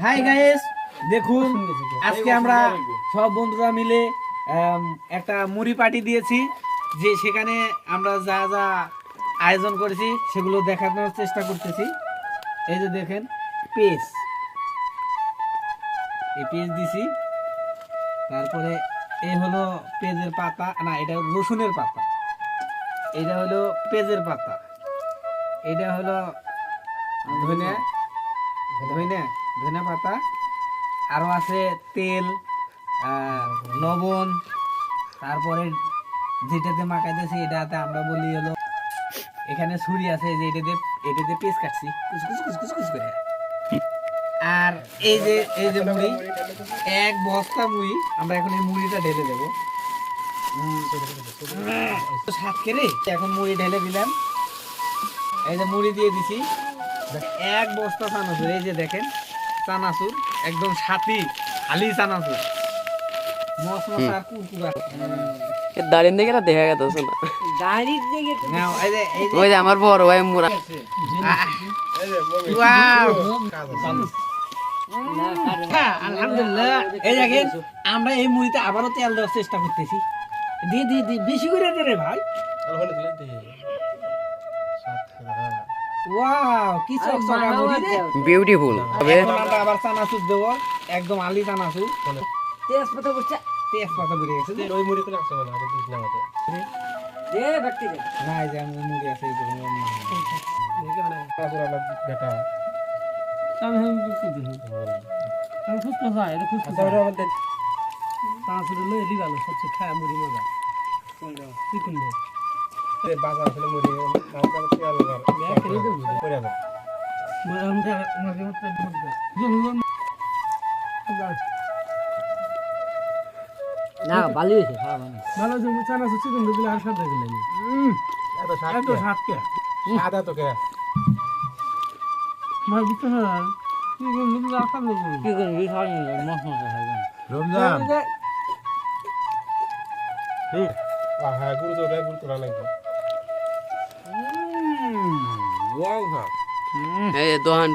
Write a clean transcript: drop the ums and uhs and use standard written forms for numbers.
Hi guys, দেখুন আজকে আমরা সব বন্ধুরা মিলে একটা মুড়ি পার্টি দিয়েছি, যে সেখানে আমরা যা যা আয়োজন করেছি সেগুলো দেখানোর চেষ্টা করতেছি। এই যে দেখেন পেজ, এই পেজ দিছি, তারপরে এই হলো পেজের পাতা, না এটা রসুনের পাতা, এটা হলো পেজের পাতা, এটা হলো ধনিয়া ধনিয়া ধনিয়া পাতা, আরও আছে তেল, লবণ, তারপরে যেটাতে মাখাইতেছি এটাতে আমরা বলি হলো, এখানে ছুরি আছে যে এটাতে পেঁয়াজ কাটছি কুচ কুচ কুচ কুচ কুচ করে। আর এই যে মুড়ি, এক বস্তা মুড়ি, আমরা এখন এই মুড়িটা ঢেলে দেবো সাত কেরে। এখন মুড়ি ঢেলে দিলাম, এই যে মুড়ি দিয়ে দিছি, এক বস্তা চানাচুর, এই যে দেখেন চানাচুর একদম সাথী খালি চানাচুর, মশ মশ আর কুরকুরা। দাঁড়িয়ে দেখে না দেখা গেছে না, দাঁড়িয়ে দেখে নাও, এই যে ওই যে আমার বড় ভাই মুরা। আলহামদুলিল্লাহ। এই দেখেন আমরা এই মুড়িতে আবারও তেল দেওয়ার চেষ্টা করতেছি, দিয়ে দিয়ে দিয়ে বেশি করে দে রে ভাই। ওয়াও, কি চকচকা মুড়ি রে, বিউটিফুল। তবে এখন আমরা আবার চানাচুর দেবো, একদম আলি চানাচুর, তেজপাতা বসছে তেজপাতা বেরিয়ে গেছে। ওই মুড়ি করে আসবে না, আগে দিস না আমাদের। দে ব্যক্তি দে না, এই যে আমাদের মুড়ি আছে, এই যে বেটা আমি খুব যায় এটা খুব আমাদের তাছাড়া লই এলি ভালো সবচেয়ে খায় মুড়ি মজা তুই কোন দে বাজার আসলে মুড়ি আমরা তেল করে না। আমাকে মাঝে মধ্যে না ভালো হয়েছে খাওয়া ভালো যে চানা চিকেন দিলে আর সাথে দিলেন এত স্বাদ এত স্বাদ কে স্বাদ এত কে মাছ দিতে না চিকেন দিলে আর সাথে দিলেন চিকেন দিলে খাওয়া মশ মশ খাই রমজান হ্যাঁ গুরুত্ব লাগবে। ওয়াও, হ্যাঁ এই দোহান